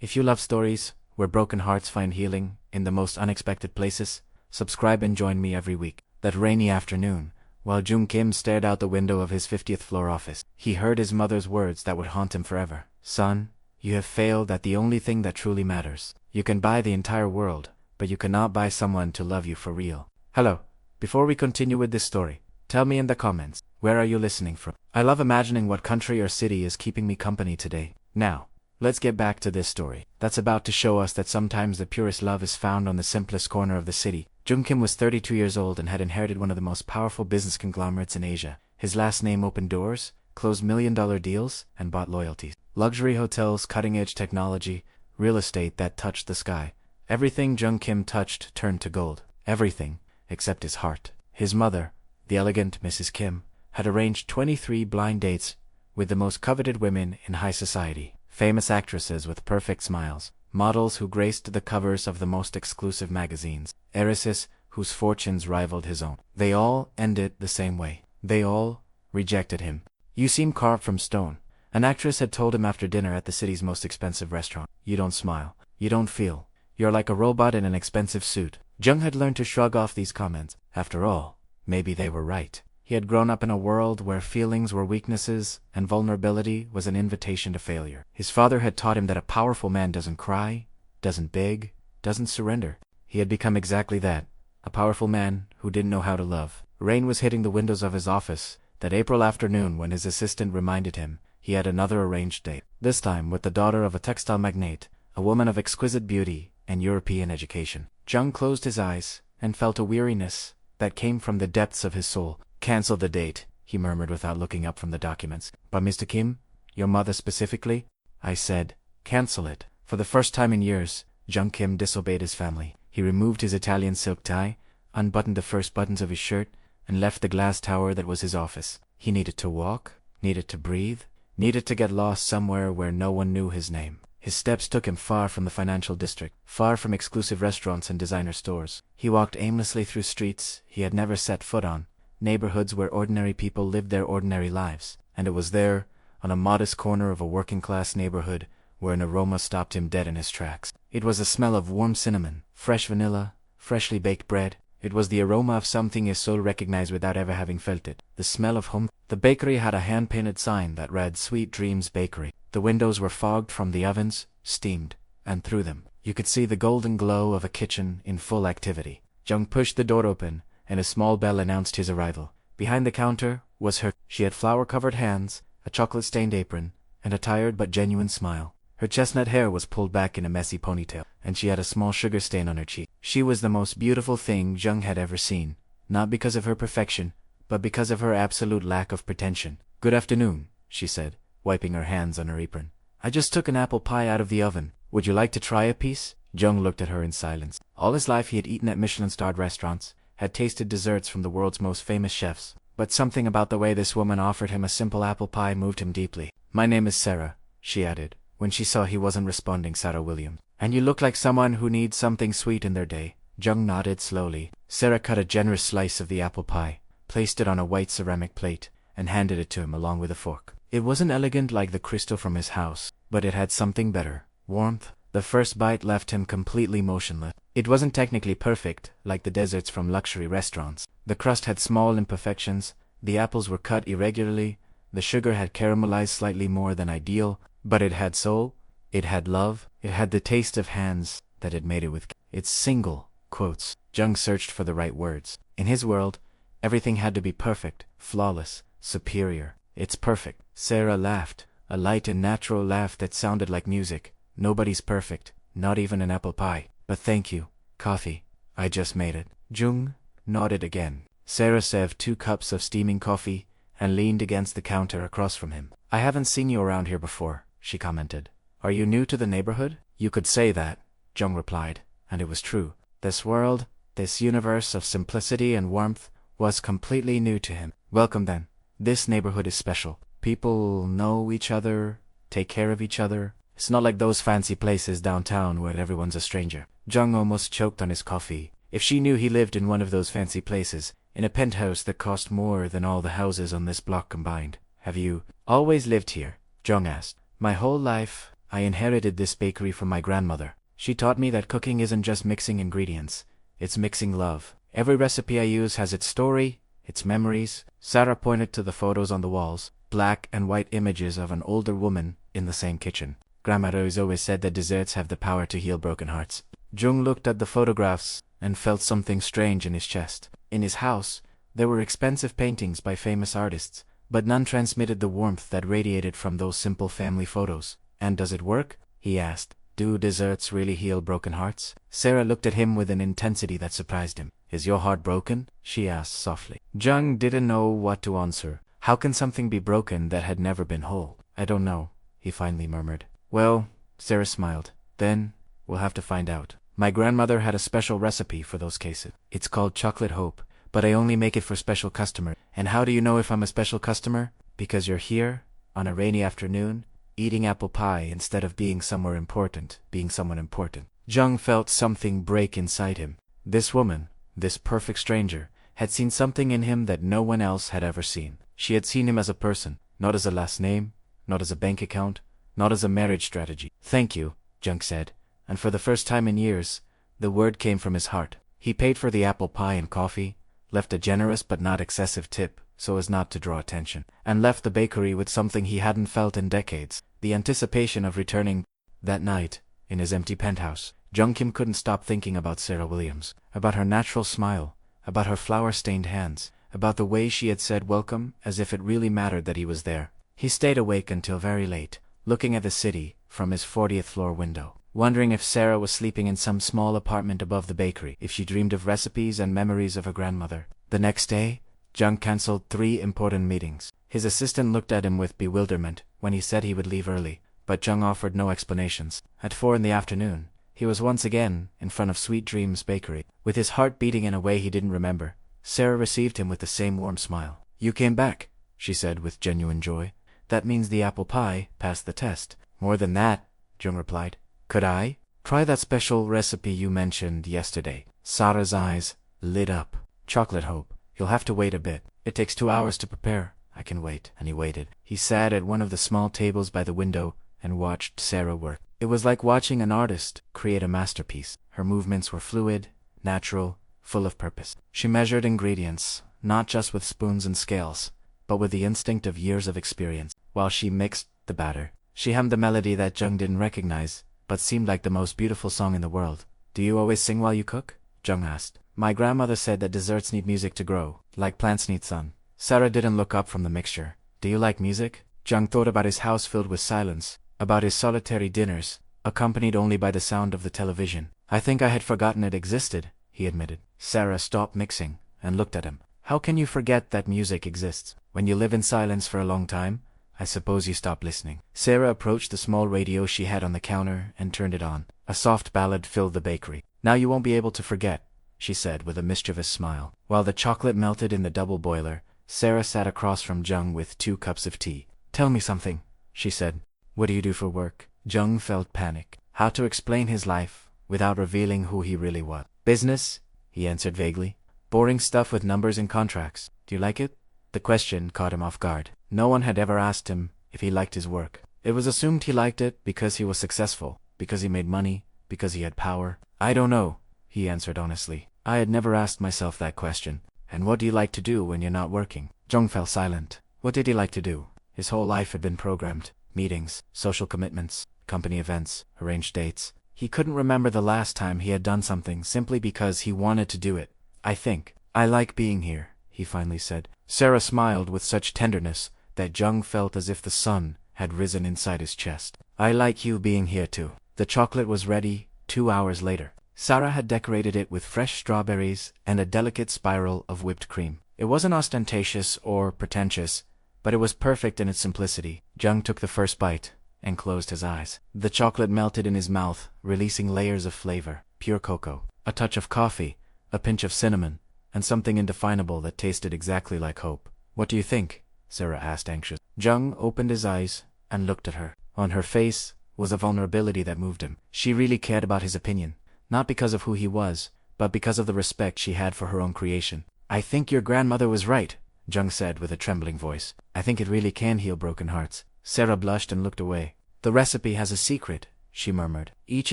If you love stories where broken hearts find healing in the most unexpected places, subscribe and join me every week. That rainy afternoon, while Jung Kim stared out the window of his 50th floor office, he heard his mother's words that would haunt him forever. Son, you have failed at the only thing that truly matters. You can buy the entire world, but you cannot buy someone to love you for real. Hello. Before we continue with this story, tell me in the comments, where are you listening from? I love imagining what country or city is keeping me company today. Now, let's get back to this story. That's about to show us that sometimes the purest love is found on the simplest corner of the city. Jung Kim was 32 years old and had inherited one of the most powerful business conglomerates in Asia. His last name opened doors, closed million-dollar deals, and bought loyalties. Luxury hotels, cutting-edge technology, real estate that touched the sky. Everything Jung Kim touched turned to gold. Everything, except his heart. His mother, the elegant Mrs. Kim, had arranged 23 blind dates with the most coveted women in high society. Famous actresses with perfect smiles, models who graced the covers of the most exclusive magazines, heiresses whose fortunes rivaled his own. They all ended the same way. They all rejected him. You seem carved from stone, an actress had told him after dinner at the city's most expensive restaurant. You don't smile. You don't feel. You're like a robot in an expensive suit. Jung had learned to shrug off these comments. After all, maybe they were right. He had grown up in a world where feelings were weaknesses and vulnerability was an invitation to failure. His father had taught him that a powerful man doesn't cry, doesn't beg, doesn't surrender. He had become exactly that, a powerful man who didn't know how to love. Rain was hitting the windows of his office that April afternoon when his assistant reminded him he had another arranged date, this time with the daughter of a textile magnate, a woman of exquisite beauty and European education. Jung closed his eyes and felt a weariness that came from the depths of his soul. Cancel the date, he murmured without looking up from the documents. But Mr. Kim, your mother specifically? I said, cancel it. For the first time in years, Jung Kim disobeyed his family. He removed his Italian silk tie, unbuttoned the first buttons of his shirt, and left the glass tower that was his office. He needed to walk, needed to breathe, needed to get lost somewhere where no one knew his name. His steps took him far from the financial district, far from exclusive restaurants and designer stores. He walked aimlessly through streets he had never set foot on, neighborhoods where ordinary people lived their ordinary lives. And it was there, on a modest corner of a working-class neighborhood, where an aroma stopped him dead in his tracks. It was a smell of warm cinnamon, fresh vanilla, freshly baked bread. It was the aroma of something his soul recognized without ever having felt it. The smell of home. The bakery had a hand-painted sign that read Sweet Dreams Bakery. The windows were fogged from the ovens, steamed, and through them you could see the golden glow of a kitchen in full activity. Jung pushed the door open, and a small bell announced his arrival. Behind the counter was her. She had flour-covered hands, a chocolate-stained apron, and a tired but genuine smile. Her chestnut hair was pulled back in a messy ponytail, and she had a small sugar stain on her cheek. She was the most beautiful thing Jung had ever seen, not because of her perfection, but because of her absolute lack of pretension. Good afternoon, she said, wiping her hands on her apron. I just took an apple pie out of the oven. Would you like to try a piece? Jung looked at her in silence. All his life he had eaten at Michelin-starred restaurants, had tasted desserts from the world's most famous chefs, but something about the way this woman offered him a simple apple pie moved him deeply. My name is Sarah, she added, when she saw he wasn't responding. Sarah Williams. And you look like someone who needs something sweet in their day. Jung nodded slowly. Sarah cut a generous slice of the apple pie, placed it on a white ceramic plate, and handed it to him along with a fork. It wasn't elegant like the crystal from his house, but it had something better. Warmth. The first bite left him completely motionless. It wasn't technically perfect, like the desserts from luxury restaurants. The crust had small imperfections, the apples were cut irregularly, the sugar had caramelized slightly more than ideal, but it had soul, it had love, it had the taste of hands that had made it with its single quotes. Jung searched for the right words. In his world, everything had to be perfect, flawless, superior. It's perfect. Sarah laughed, a light and natural laugh that sounded like music. Nobody's perfect, not even an apple pie. But thank you. Coffee. I just made it. Jung nodded again. Sarah served 2 cups of steaming coffee and leaned against the counter across from him. I haven't seen you around here before, she commented. Are you new to the neighborhood? You could say that, Jung replied, and it was true. This world, this universe of simplicity and warmth, was completely new to him. Welcome then. This neighborhood is special. People know each other, take care of each other. It's not like those fancy places downtown where everyone's a stranger. Jung almost choked on his coffee. If she knew he lived in one of those fancy places, in a penthouse that cost more than all the houses on this block combined. Have you always lived here? Jung asked. My whole life, I inherited this bakery from my grandmother. She taught me that cooking isn't just mixing ingredients, it's mixing love. Every recipe I use has its story, its memories. Sarah pointed to the photos on the walls, black and white images of an older woman in the same kitchen. Grandmother has always said that desserts have the power to heal broken hearts. Jung looked at the photographs and felt something strange in his chest. In his house, there were expensive paintings by famous artists, but none transmitted the warmth that radiated from those simple family photos. And does it work? He asked. Do desserts really heal broken hearts? Sarah looked at him with an intensity that surprised him. Is your heart broken? She asked softly. Jung didn't know what to answer. How can something be broken that had never been whole? I don't know, he finally murmured. Well, Sarah smiled. Then, we'll have to find out. My grandmother had a special recipe for those cases. It's called chocolate hope, but I only make it for special customers. And how do you know if I'm a special customer? Because you're here, on a rainy afternoon, eating apple pie instead of being somewhere important, being someone important. Jung felt something break inside him. This woman, this perfect stranger, had seen something in him that no one else had ever seen. She had seen him as a person, not as a last name, not as a bank account, not as a marriage strategy. Thank you, Jung said, and for the first time in years, the word came from his heart. He paid for the apple pie and coffee, left a generous but not excessive tip so as not to draw attention, and left the bakery with something he hadn't felt in decades, the anticipation of returning. That night, in his empty penthouse, Jung Kim couldn't stop thinking about Sarah Williams, about her natural smile, about her flour-stained hands, about the way she had said welcome as if it really mattered that he was there. He stayed awake until very late, looking at the city from his 40th floor window, wondering if Sarah was sleeping in some small apartment above the bakery, if she dreamed of recipes and memories of her grandmother. The next day, Jung cancelled 3 important meetings. His assistant looked at him with bewilderment when he said he would leave early, but Jung offered no explanations. At 4 in the afternoon, he was once again in front of Sweet Dreams Bakery. With his heart beating in a way he didn't remember, Sarah received him with the same warm smile. You came back, she said with genuine joy. That means the apple pie passed the test. More than that, Jung replied. Could I? Try that special recipe you mentioned yesterday. Sarah's eyes lit up. Chocolate hope. You'll have to wait a bit. It takes 2 hours to prepare. I can wait. And he waited. He sat at one of the small tables by the window and watched Sarah work. It was like watching an artist create a masterpiece. Her movements were fluid, natural, full of purpose. She measured ingredients, not just with spoons and scales, but with the instinct of years of experience. While she mixed the batter, she hummed a melody that Jung didn't recognize, but seemed like the most beautiful song in the world. Do you always sing while you cook? Jung asked. My grandmother said that desserts need music to grow, like plants need sun. Sarah didn't look up from the mixture. Do you like music? Jung thought about his house filled with silence, about his solitary dinners, accompanied only by the sound of the television. I think I had forgotten it existed, he admitted. Sarah stopped mixing and looked at him. How can you forget that music exists? When you live in silence for a long time, I suppose you stop listening. Sarah approached the small radio she had on the counter and turned it on. A soft ballad filled the bakery. Now you won't be able to forget, she said with a mischievous smile. While the chocolate melted in the double boiler, Sarah sat across from Jung with 2 cups of tea. Tell me something, she said. What do you do for work? Jung felt panic. How to explain his life without revealing who he really was. Business, he answered vaguely. Boring stuff with numbers and contracts. Do you like it? The question caught him off guard. No one had ever asked him if he liked his work. It was assumed he liked it because he was successful, because he made money, because he had power. I don't know, he answered honestly. I had never asked myself that question. And what do you like to do when you're not working? Jung fell silent. What did he like to do? His whole life had been programmed. Meetings, social commitments, company events, arranged dates. He couldn't remember the last time he had done something simply because he wanted to do it. I like being here, he finally said. Sarah smiled with such tenderness that Jung felt as if the sun had risen inside his chest. I like you being here too. The chocolate was ready 2 hours later. Sarah had decorated it with fresh strawberries and a delicate spiral of whipped cream. It wasn't ostentatious or pretentious, but it was perfect in its simplicity. Jung took the first bite and closed his eyes. The chocolate melted in his mouth, releasing layers of flavor. Pure cocoa, a touch of coffee, a pinch of cinnamon, and something indefinable that tasted exactly like hope. What do you think? Sarah asked anxious. Jung opened his eyes and looked at her. On her face was a vulnerability that moved him. She really cared about his opinion, not because of who he was, but because of the respect she had for her own creation. I think your grandmother was right, Jung said with a trembling voice. I think it really can heal broken hearts. Sarah blushed and looked away. The recipe has a secret, she murmured. Each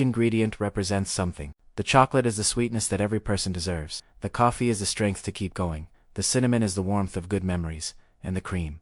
ingredient represents something. The chocolate is the sweetness that every person deserves. The coffee is the strength to keep going. The cinnamon is the warmth of good memories. And the cream. ...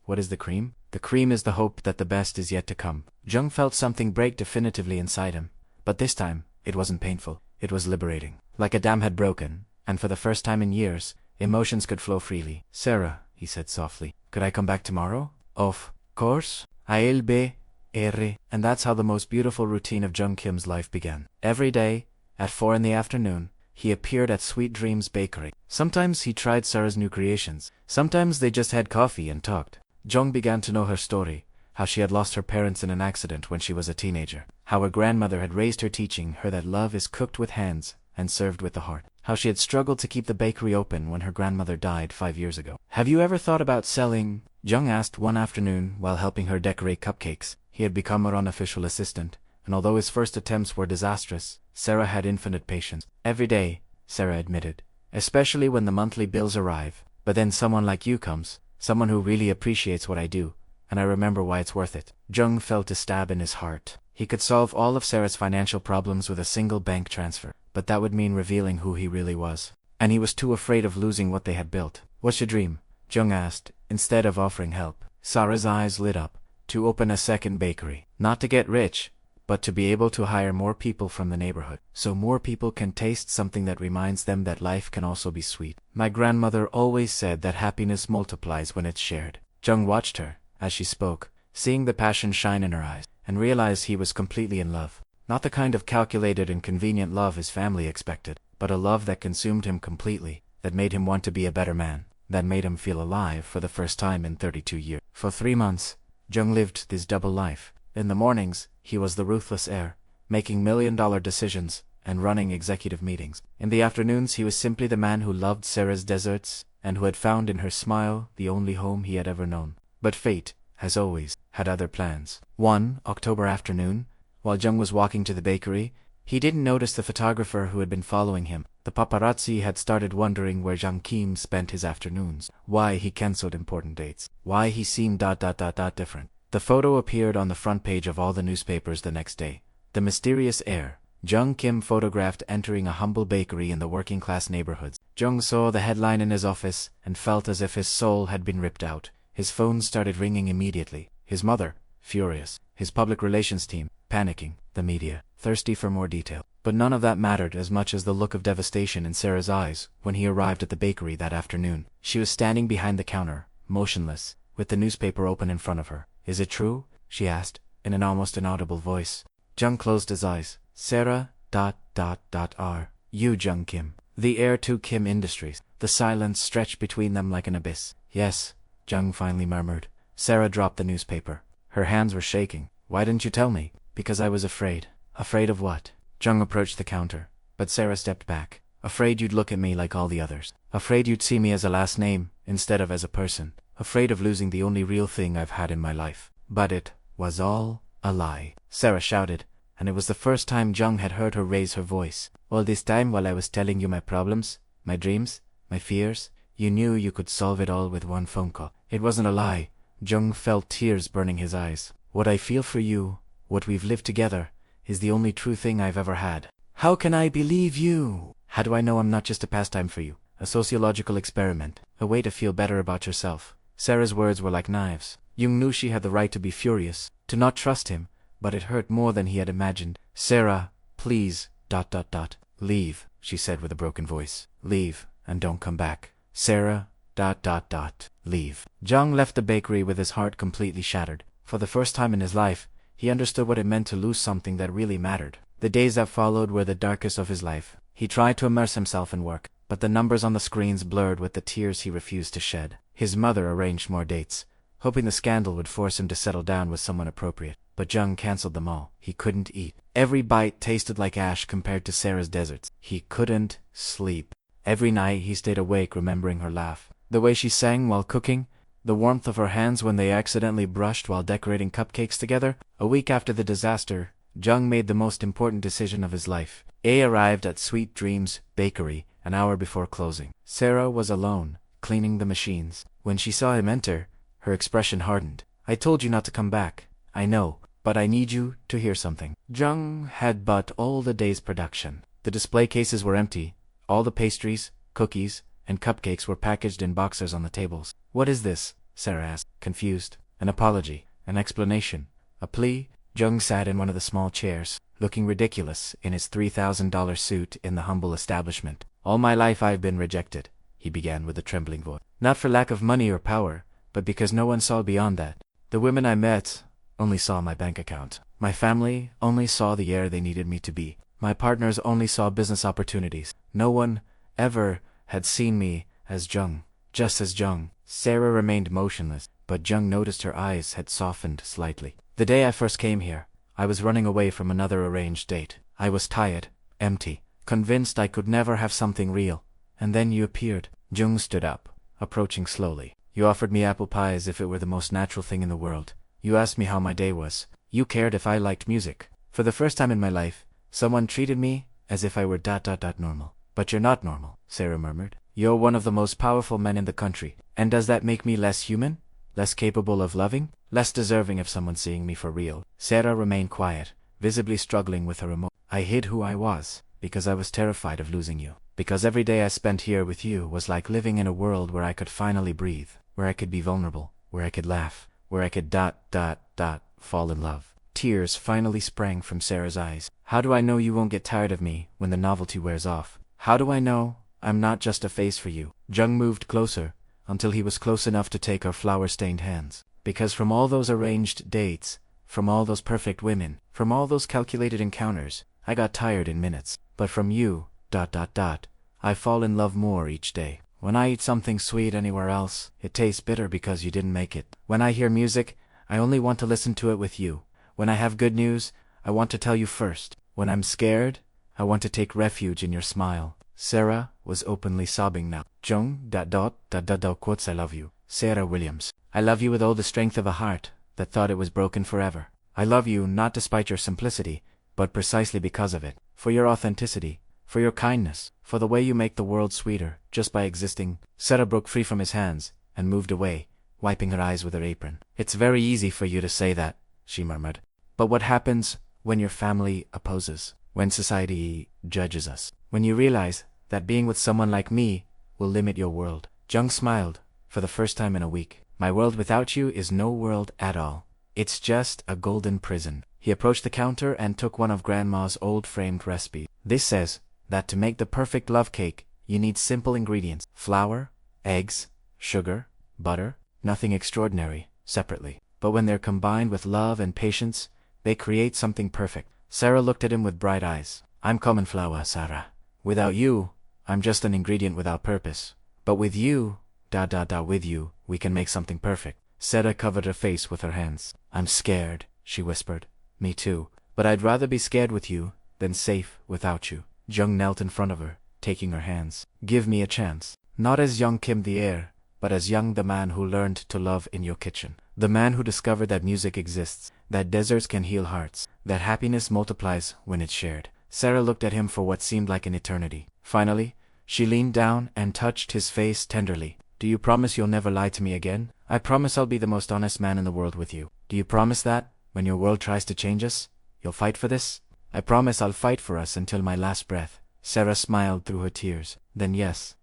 What is the cream? The cream is the hope that the best is yet to come. Jung felt something break definitively inside him. But this time, it wasn't painful. It was liberating. Like a dam had broken, and for the first time in years, emotions could flow freely. Sarah, he said softly, could I come back tomorrow? Of course. I'll be here. And that's how the most beautiful routine of Jung Kim's life began. Every day, at 4 in the afternoon, he appeared at Sweet Dreams Bakery. Sometimes he tried Sarah's new creations. Sometimes they just had coffee and talked. Jung began to know her story, how she had lost her parents in an accident when she was a teenager, how her grandmother had raised her teaching her that love is cooked with hands and served with the heart, how she had struggled to keep the bakery open when her grandmother died 5 years ago. Have you ever thought about selling? Jung asked one afternoon while helping her decorate cupcakes. He had become her unofficial assistant, and although his first attempts were disastrous, Sarah had infinite patience. Every day, Sarah admitted, especially when the monthly bills arrive. But then someone like you comes, someone who really appreciates what I do, and I remember why it's worth it. Jung felt a stab in his heart. He could solve all of Sarah's financial problems with a single bank transfer, but that would mean revealing who he really was. And he was too afraid of losing what they had built. What's your dream? Jung asked, instead of offering help. Sarah's eyes lit up. To open a second bakery. Not to get rich, but to be able to hire more people from the neighborhood, so more people can taste something that reminds them that life can also be sweet. My grandmother always said that happiness multiplies when it's shared. Jung watched her, as she spoke, seeing the passion shine in her eyes, and realized he was completely in love. Not the kind of calculated and convenient love his family expected, but a love that consumed him completely, that made him want to be a better man, that made him feel alive for the first time in 32 years. For 3 months, Jung lived this double life. In the mornings, he was the ruthless heir, making million-dollar decisions and running executive meetings. In the afternoons, he was simply the man who loved Sarah's desserts and who had found in her smile the only home he had ever known. But fate, as always, had other plans. One October afternoon, while Jung was walking to the bakery, he didn't notice the photographer who had been following him. The paparazzi had started wondering where Jung Kim spent his afternoons, why he cancelled important dates, why he seemed different. The photo appeared on the front page of all the newspapers the next day. The mysterious heir, Jung Kim, photographed entering a humble bakery in the working-class neighborhoods. Jung saw the headline in his office and felt as if his soul had been ripped out. His phone started ringing immediately. His mother, furious. His public relations team, panicking. The media, thirsty for more detail. But none of that mattered as much as the look of devastation in Sarah's eyes when he arrived at the bakery that afternoon. She was standing behind the counter, motionless, with the newspaper open in front of her. Is it true? She asked, in an almost inaudible voice. Jung closed his eyes. Sarah, R. You, Jung Kim. The heir to Kim Industries. The silence stretched between them like an abyss. Yes, Jung finally murmured. Sarah dropped the newspaper. Her hands were shaking. Why didn't you tell me? Because I was afraid. Afraid of what? Jung approached the counter, but Sarah stepped back. Afraid you'd look at me like all the others. Afraid you'd see me as a last name, instead of as a person. Afraid of losing the only real thing I've had in my life. But it was all a lie, Sarah shouted, and it was the first time Jung had heard her raise her voice. All this time while I was telling you my problems, my dreams, my fears, you knew you could solve it all with one phone call. It wasn't a lie. Jung felt tears burning his eyes. What I feel for you, what we've lived together, is the only true thing I've ever had. How can I believe you? How do I know I'm not just a pastime for you? A sociological experiment, a way to feel better about yourself. Sarah's words were like knives. Jung knew she had the right to be furious, to not trust him, but it hurt more than he had imagined. Sarah, please, ... Leave, she said with a broken voice. Leave, and don't come back. Sarah, ... Leave. Jung left the bakery with his heart completely shattered. For the first time in his life, he understood what it meant to lose something that really mattered. The days that followed were the darkest of his life. He tried to immerse himself in work, but the numbers on the screens blurred with the tears he refused to shed. His mother arranged more dates, hoping the scandal would force him to settle down with someone appropriate. But Jung cancelled them all. He couldn't eat. Every bite tasted like ash compared to Sarah's desserts. He couldn't sleep. Every night he stayed awake remembering her laugh, the way she sang while cooking, the warmth of her hands when they accidentally brushed while decorating cupcakes together. A week after the disaster, Jung made the most important decision of his life. Heir arrived at Sweet Dreams Bakery an hour before closing. Sarah was alone, cleaning the machines. When she saw him enter, her expression hardened. I told you not to come back. I know, but I need you to hear something. Jung had bought all the day's production. The display cases were empty. All the pastries, cookies, and cupcakes were packaged in boxes on the tables. What is this? Sarah asked, confused. An apology, an explanation, a plea. Jung sat in one of the small chairs, looking ridiculous in his $3,000 suit in the humble establishment. All my life I've been rejected, he began with a trembling voice. Not for lack of money or power, but because no one saw beyond that. The women I met only saw my bank account. My family only saw the heir they needed me to be. My partners only saw business opportunities. No one ever had seen me as Jung, just as Jung. Sarah remained motionless, but Jung noticed her eyes had softened slightly. The day I first came here, I was running away from another arranged date. I was tired, empty, convinced I could never have something real. And then you appeared. Jung stood up, approaching slowly. You offered me apple pie as if it were the most natural thing in the world. You asked me how my day was. You cared if I liked music. For the first time in my life, someone treated me as if I were normal. But you're not normal, Sarah murmured. You're one of the most powerful men in the country. And does that make me less human? Less capable of loving? Less deserving of someone seeing me for real? Sarah remained quiet, visibly struggling with her emotions. I hid who I was, because I was terrified of losing you. Because every day I spent here with you was like living in a world where I could finally breathe, where I could be vulnerable, where I could laugh, where I could fall in love. Tears finally sprang from Sarah's eyes. How do I know you won't get tired of me when the novelty wears off? How do I know I'm not just a face for you? Jung moved closer, until he was close enough to take her flower-stained hands. Because from all those arranged dates, from all those perfect women, from all those calculated encounters, I got tired in minutes. But from you, I fall in love more each day. When I eat something sweet anywhere else, it tastes bitter because you didn't make it. When I hear music, I only want to listen to it with you. When I have good news, I want to tell you first. When I'm scared, I want to take refuge in your smile. Sarah was openly sobbing now. Jung, quotes I love you. Sarah Williams. I love you with all the strength of a heart that thought it was broken forever. I love you not despite your simplicity, but precisely because of it. For your authenticity, for your kindness, for the way you make the world sweeter just by existing. Sarah broke free from his hands and moved away, wiping her eyes with her apron. It's very easy for you to say that, she murmured. But what happens when your family opposes? When society judges us? When you realize that being with someone like me will limit your world? Jung smiled, for the first time in a week. My world without you is no world at all. It's just a golden prison. He approached the counter and took one of Grandma's old framed recipes. This says that to make the perfect love cake, you need simple ingredients. Flour, eggs, sugar, butter, nothing extraordinary, separately. But when they're combined with love and patience, they create something perfect. Sarah looked at him with bright eyes. I'm common flour, Sarah. Without you, I'm just an ingredient without purpose. But with you, with you, we can make something perfect. Sarah covered her face with her hands. I'm scared, she whispered. Me too. But I'd rather be scared with you than safe without you. Jung knelt in front of her, taking her hands. Give me a chance. Not as young Kim the heir, but as Young the man who learned to love in your kitchen. The man who discovered that music exists, that deserts can heal hearts, that happiness multiplies when it's shared. Sarah looked at him for what seemed like an eternity. Finally, she leaned down and touched his face tenderly. Do you promise you'll never lie to me again? I promise I'll be the most honest man in the world with you. Do you promise that, when your world tries to change us, you'll fight for this? I promise I'll fight for us until my last breath. Sarah smiled through her tears. Then yes,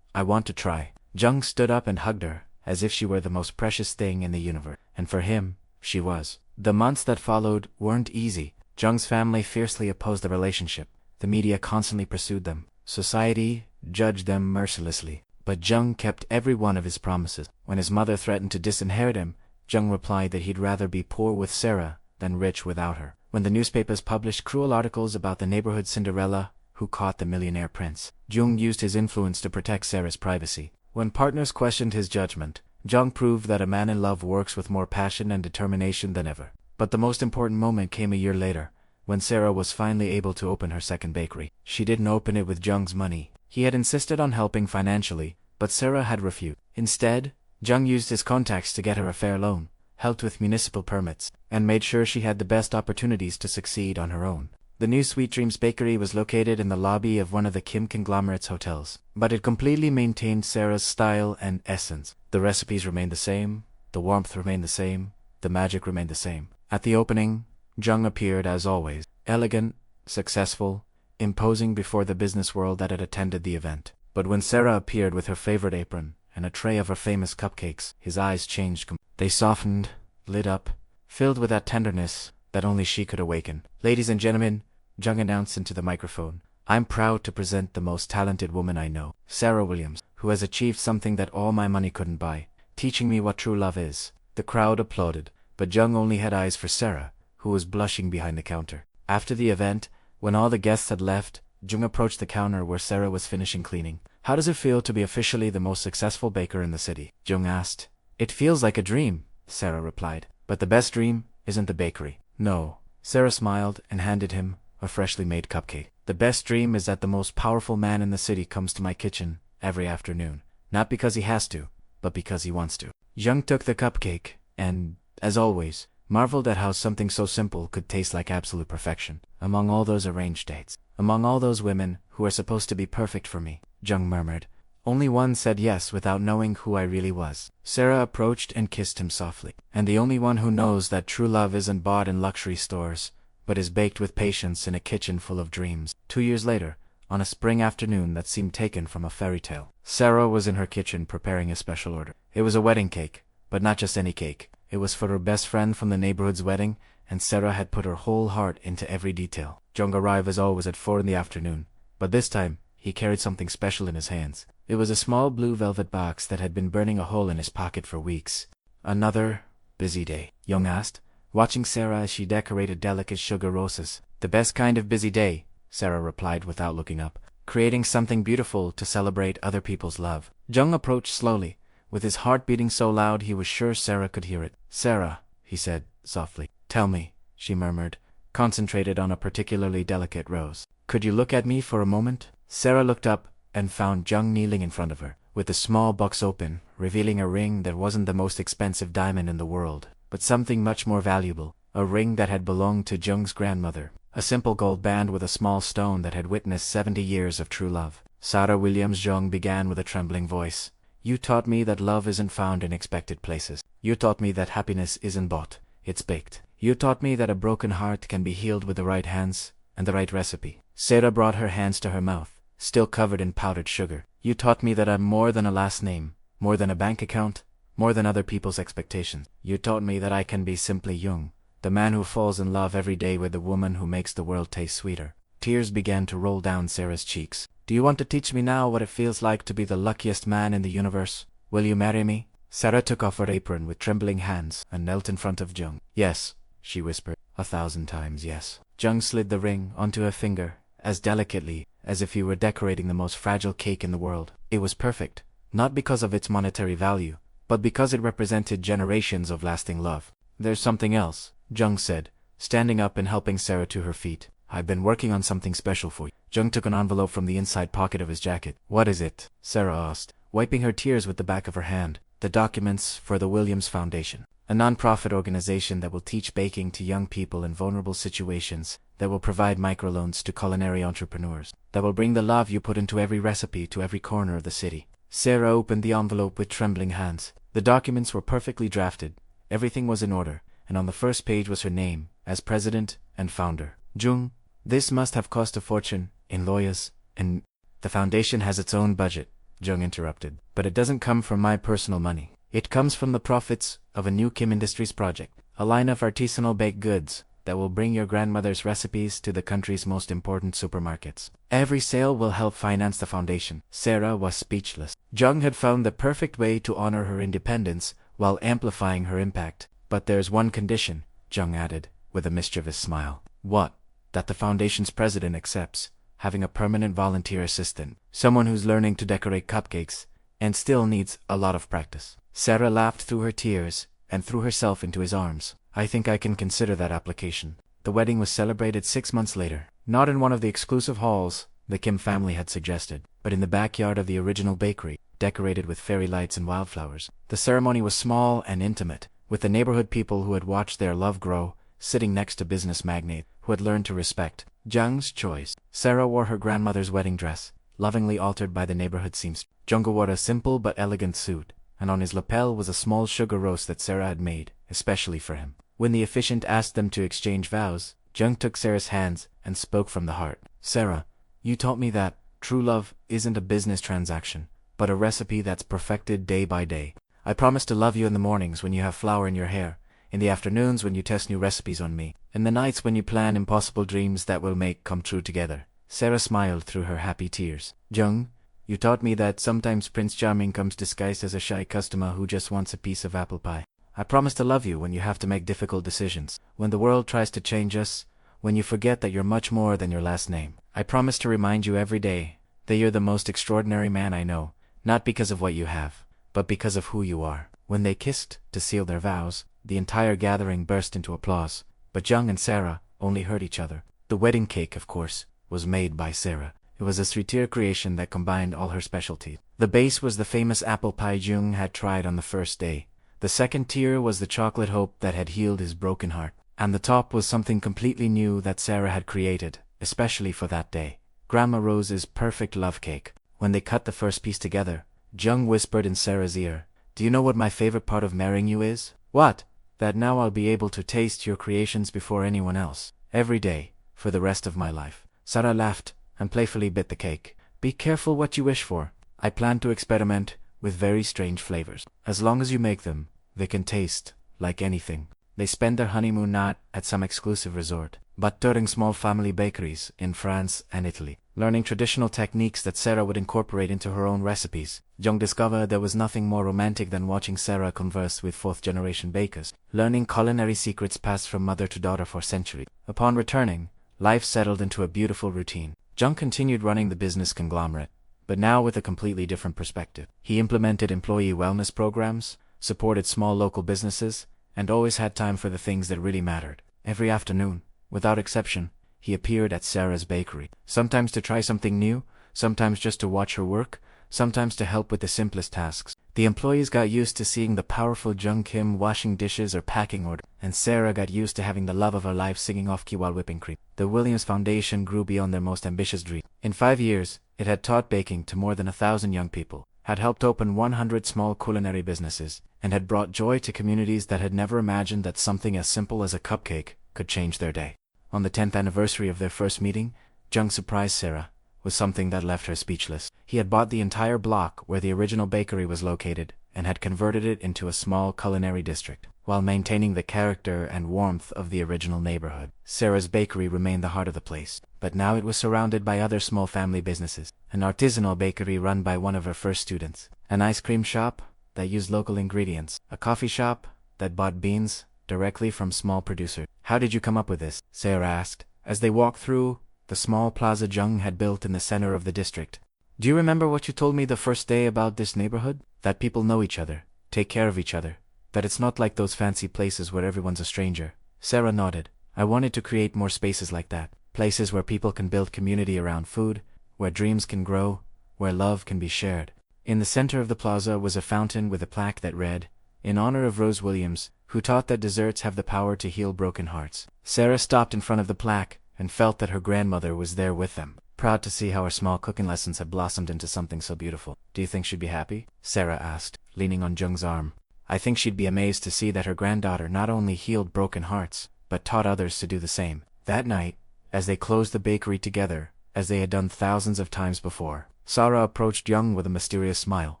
I want to try. Jung stood up and hugged her, as if she were the most precious thing in the universe. And for him, she was. The months that followed weren't easy. Jung's family fiercely opposed the relationship. The media constantly pursued them. Society judged them mercilessly. But Jung kept every one of his promises. When his mother threatened to disinherit him, Jung replied that he'd rather be poor with Sarah than rich without her. When the newspapers published cruel articles about the neighborhood Cinderella who caught the millionaire prince, Jung used his influence to protect Sarah's privacy. When partners questioned his judgment, Jung proved that a man in love works with more passion and determination than ever. But the most important moment came a year later, when Sarah was finally able to open her second bakery. She didn't open it with Jung's money. He had insisted on helping financially, but Sarah had refused. Instead, Jung used his contacts to get her a fair loan, helped with municipal permits, and made sure she had the best opportunities to succeed on her own. The new Sweet Dreams Bakery was located in the lobby of one of the Kim Conglomerate's hotels, but it completely maintained Sarah's style and essence. The recipes remained the same, the warmth remained the same, the magic remained the same. At the opening, Jung appeared as always, elegant, successful, imposing before the business world that had attended the event. But when Sarah appeared with her favorite apron and a tray of her famous cupcakes, his eyes changed. They softened, lit up, filled with that tenderness that only she could awaken. "Ladies and gentlemen," Jung announced into the microphone, "I'm proud to present the most talented woman I know, Sarah Williams, who has achieved something that all my money couldn't buy, teaching me what true love is." The crowd applauded, but Jung only had eyes for Sarah, who was blushing behind the counter. After the event, when all the guests had left, Jung approached the counter where Sarah was finishing cleaning. "How does it feel to be officially the most successful baker in the city?" Jung asked. "It feels like a dream," Sarah replied. "But the best dream isn't the bakery." "No." Sarah smiled and handed him a freshly made cupcake. "The best dream is that the most powerful man in the city comes to my kitchen every afternoon, not because he has to, but because he wants to." Jung took the cupcake and, as always, marveled at how something so simple could taste like absolute perfection. "Among all those arranged dates, among all those women who are supposed to be perfect for me," Jung murmured, "only one said yes without knowing who I really was." Sarah approached and kissed him softly. "And the only one who knows that true love isn't bought in luxury stores, but is baked with patience in a kitchen full of dreams." 2 years later, on a spring afternoon that seemed taken from a fairy tale, Sarah was in her kitchen preparing a special order. It was a wedding cake, but not just any cake. It was for her best friend from the neighborhood's wedding, and Sarah had put her whole heart into every detail. Jung arrived as always at 4 in the afternoon, but this time he carried something special in his hands. It was a small blue velvet box that had been burning a hole in his pocket for weeks. "Another busy day?" Jung asked, watching Sarah as she decorated delicate sugar roses. "The best kind of busy day," Sarah replied without looking up, "creating something beautiful to celebrate other people's love." Jung approached slowly, with his heart beating so loud he was sure Sarah could hear it. "Sarah," he said softly. "Tell me," she murmured, concentrated on a particularly delicate rose. "Could you look at me for a moment?" Sarah looked up and found Jung kneeling in front of her, with the small box open, revealing a ring that wasn't the most expensive diamond in the world, but something much more valuable, a ring that had belonged to Jung's grandmother, a simple gold band with a small stone that had witnessed 70 years of true love. "Sarah Williams," Jung began with a trembling voice, "you taught me that love isn't found in expected places. You taught me that happiness isn't bought, it's baked. You taught me that a broken heart can be healed with the right hands and the right recipe." Sarah brought her hands to her mouth, still covered in powdered sugar. "You taught me that I'm more than a last name, more than a bank account, more than other people's expectations. You taught me that I can be simply Jung, the man who falls in love every day with the woman who makes the world taste sweeter." Tears began to roll down Sarah's cheeks. "Do you want to teach me now what it feels like to be the luckiest man in the universe? Will you marry me?" Sarah took off her apron with trembling hands and knelt in front of Jung. "Yes," she whispered, 1,000 times yes. Jung slid the ring onto her finger, as delicately as if he were decorating the most fragile cake in the world. It was perfect, not because of its monetary value, but because it represented generations of lasting love. "There's something else," Jung said, standing up and helping Sarah to her feet. "I've been working on something special for you." Jung took an envelope from the inside pocket of his jacket. "What is it?" Sarah asked, wiping her tears with the back of her hand. "The documents for the Williams Foundation, a non-profit organization that will teach baking to young people in vulnerable situations, that will provide microloans to culinary entrepreneurs, that will bring the love you put into every recipe to every corner of the city." Sarah opened the envelope with trembling hands. The documents were perfectly drafted, everything was in order, and on the first page was her name, as president and founder. "Jung, this must have cost a fortune, in lawyers, and—" "The foundation has its own budget," Jung interrupted, "but it doesn't come from my personal money. It comes from the profits of a new Kim Industries project, a line of artisanal baked goods that will bring your grandmother's recipes to the country's most important supermarkets. Every sale will help finance the foundation." Sarah was speechless. Jung had found the perfect way to honor her independence while amplifying her impact. "But there's one condition," Jung added, with a mischievous smile. "What?" "That the foundation's president accepts having a permanent volunteer assistant, someone who's learning to decorate cupcakes and still needs a lot of practice." Sarah laughed through her tears and threw herself into his arms. "I think I can consider that application." The wedding was celebrated 6 months later, not in one of the exclusive halls the Kim family had suggested, but in the backyard of the original bakery, decorated with fairy lights and wildflowers. The ceremony was small and intimate, with the neighborhood people who had watched their love grow, sitting next to business magnates who had learned to respect Jung's choice. Sarah wore her grandmother's wedding dress, lovingly altered by the neighborhood seamstress. Jung wore a simple but elegant suit, and on his lapel was a small sugar roast that Sarah had made, especially for him. When the officiant asked them to exchange vows, Jung took Sarah's hands and spoke from the heart. Sarah, you taught me that true love isn't a business transaction, but a recipe that's perfected day by day. I promise to love you in the mornings when you have flour in your hair, in the afternoons when you test new recipes on me, in the nights when you plan impossible dreams that will make come true together. Sarah smiled through her happy tears. Jung, you taught me that sometimes Prince Charming comes disguised as a shy customer who just wants a piece of apple pie. I promise to love you when you have to make difficult decisions, when the world tries to change us, when you forget that you're much more than your last name. I promise to remind you every day that you're the most extraordinary man I know, not because of what you have, but because of who you are. When they kissed to seal their vows, the entire gathering burst into applause, but Jung and Sarah only heard each other. The wedding cake, of course, was made by Sarah. It was a three-tier creation that combined all her specialties. The base was the famous apple pie Jung had tried on the first day. The second tier was the chocolate hope that had healed his broken heart. And the top was something completely new that Sarah had created, especially for that day. Grandma Rose's perfect love cake. When they cut the first piece together, Jung whispered in Sarah's ear, "Do you know what my favorite part of marrying you is?" "What?" "That now I'll be able to taste your creations before anyone else. Every day, for the rest of my life." Sarah laughed and playfully bit the cake. "Be careful what you wish for. I plan to experiment with very strange flavors. As long as you make them, they can taste like anything." They spend their honeymoon not at some exclusive resort, but touring small family bakeries in France and Italy, learning traditional techniques that Sarah would incorporate into her own recipes. Jung discovered there was nothing more romantic than watching Sarah converse with fourth-generation bakers, learning culinary secrets passed from mother to daughter for centuries. Upon returning, life settled into a beautiful routine. Jung continued running the business conglomerate, but now with a completely different perspective. He implemented employee wellness programs, supported small local businesses, and always had time for the things that really mattered. Every afternoon, without exception, he appeared at Sarah's bakery, sometimes to try something new, sometimes just to watch her work, sometimes to help with the simplest tasks. The employees got used to seeing the powerful Jung Kim washing dishes or packing orders, and Sarah got used to having the love of her life singing off-key while whipping cream. The Williams Foundation grew beyond their most ambitious dream. In 5 years, it had taught baking to more than 1,000 young people, had helped open 100 small culinary businesses, and had brought joy to communities that had never imagined that something as simple as a cupcake could change their day. On the 10th anniversary of their first meeting, Jung surprised Sarah with something that left her speechless. He had bought the entire block where the original bakery was located and had converted it into a small culinary district, while maintaining the character and warmth of the original neighborhood. Sarah's bakery remained the heart of the place, but now it was surrounded by other small family businesses. An artisanal bakery run by one of her first students, an ice cream shop that used local ingredients, a coffee shop that bought beans directly from small producers. "How did you come up with this?" Sarah asked, as they walked through the small plaza Jung had built in the center of the district. "Do you remember what you told me the first day about this neighborhood? That people know each other, take care of each other, that it's not like those fancy places where everyone's a stranger." Sarah nodded. "I wanted to create more spaces like that, places where people can build community around food, where dreams can grow, where love can be shared." In the center of the plaza was a fountain with a plaque that read, "In honor of Rose Williams, who taught that desserts have the power to heal broken hearts." Sarah stopped in front of the plaque and felt that her grandmother was there with them, proud to see how her small cooking lessons had blossomed into something so beautiful. "Do you think she'd be happy?" Sarah asked, leaning on Jung's arm. "I think she'd be amazed to see that her granddaughter not only healed broken hearts, but taught others to do the same." That night, as they closed the bakery together, as they had done thousands of times before, Sarah approached Jung with a mysterious smile.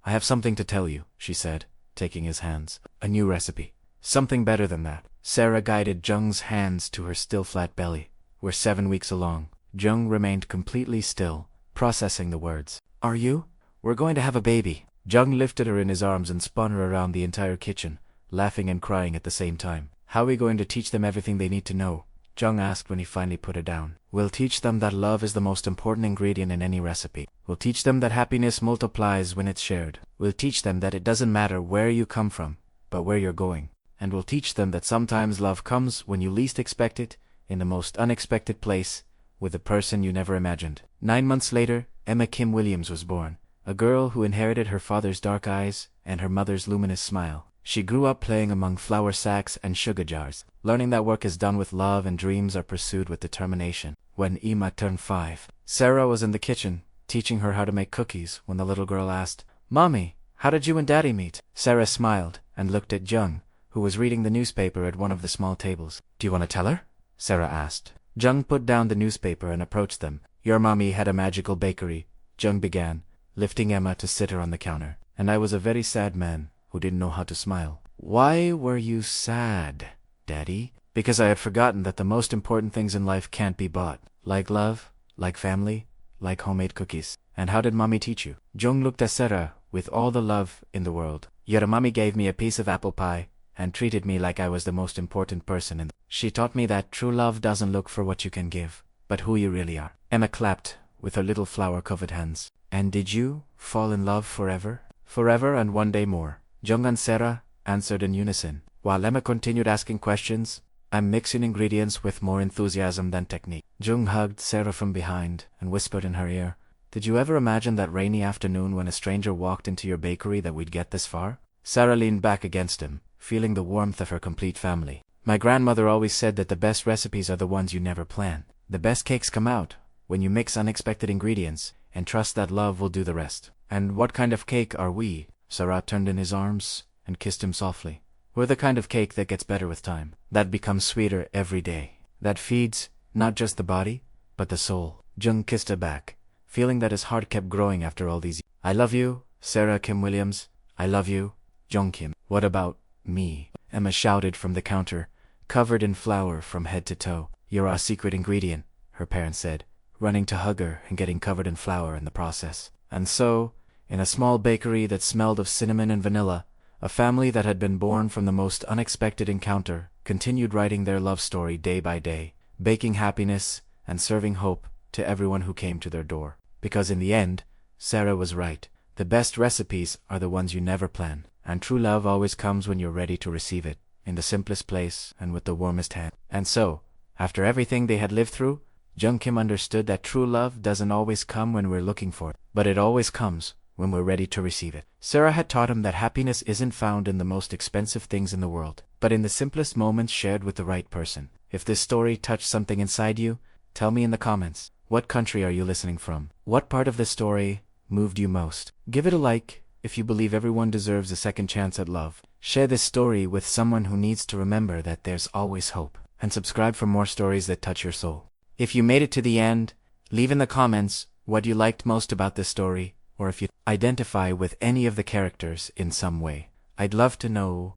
"I have something to tell you," she said, taking his hands. "A new recipe. Something better than that." Sarah guided Jung's hands to her still flat belly. "We're 7 weeks along." Jung remained completely still, processing the words. "Are you? We're going to have a baby." Jung lifted her in his arms and spun her around the entire kitchen, laughing and crying at the same time. "How are we going to teach them everything they need to know?" Jung asked when he finally put her down. "We'll teach them that love is the most important ingredient in any recipe. We'll teach them that happiness multiplies when it's shared. We'll teach them that it doesn't matter where you come from, but where you're going. And we'll teach them that sometimes love comes when you least expect it, in the most unexpected place, with a person you never imagined." 9 months later, Emma Kim Williams was born, a girl who inherited her father's dark eyes and her mother's luminous smile. She grew up playing among flour sacks and sugar jars, learning that work is done with love and dreams are pursued with determination. When Emma turned 5, Sarah was in the kitchen, teaching her how to make cookies when the little girl asked, "Mommy, how did you and Daddy meet?" Sarah smiled and looked at Jung, who was reading the newspaper at one of the small tables. "Do you want to tell her?" Sarah asked. Jung put down the newspaper and approached them. "Your mommy had a magical bakery," Jung began, lifting Emma to sit her on the counter. "And I was a very sad man who didn't know how to smile." "Why were you sad, Daddy?" "Because I had forgotten that the most important things in life can't be bought. Like love, like family, like homemade cookies." "And how did mommy teach you?" Jung looked at Sarah with all the love in the world. "Your mommy gave me a piece of apple pie and treated me like I was the most important person in the world. She taught me that true love doesn't look for what you can give, but who you really are." Emma clapped with her little flour-covered hands. "And did you fall in love forever?" "Forever and one day more," Jung and Sarah answered in unison, while Emma continued asking questions. "I'm mixing ingredients with more enthusiasm than technique." Jung hugged Sarah from behind and whispered in her ear, "Did you ever imagine that rainy afternoon when a stranger walked into your bakery that we'd get this far?" Sarah leaned back against him, feeling the warmth of her complete family. "My grandmother always said that the best recipes are the ones you never plan. The best cakes come out when you mix unexpected ingredients and trust that love will do the rest." "And what kind of cake are we?" Sarah turned in his arms and kissed him softly. "We're the kind of cake that gets better with time, that becomes sweeter every day, that feeds not just the body, but the soul." Jung kissed her back, feeling that his heart kept growing after all these years. "I love you, Sarah Kim Williams. I love you, Jung Kim." "What about me?" Emma shouted from the counter, covered in flour from head to toe. "You're our secret ingredient," her parents said, running to hug her and getting covered in flour in the process. And so, in a small bakery that smelled of cinnamon and vanilla, a family that had been born from the most unexpected encounter continued writing their love story day by day, baking happiness and serving hope to everyone who came to their door. Because in the end, Sarah was right. The best recipes are the ones you never plan, and true love always comes when you're ready to receive it, in the simplest place and with the warmest hand. And so, after everything they had lived through, Jung Kim understood that true love doesn't always come when we're looking for it, but it always comes when we're ready to receive it. Sarah had taught him that happiness isn't found in the most expensive things in the world, but in the simplest moments shared with the right person. If this story touched something inside you, tell me in the comments. What country are you listening from? What part of the story moved you most? Give it a like if you believe everyone deserves a second chance at love. Share this story with someone who needs to remember that there's always hope. And subscribe for more stories that touch your soul. If you made it to the end, leave in the comments what you liked most about this story, or if you identify with any of the characters in some way. I'd love to know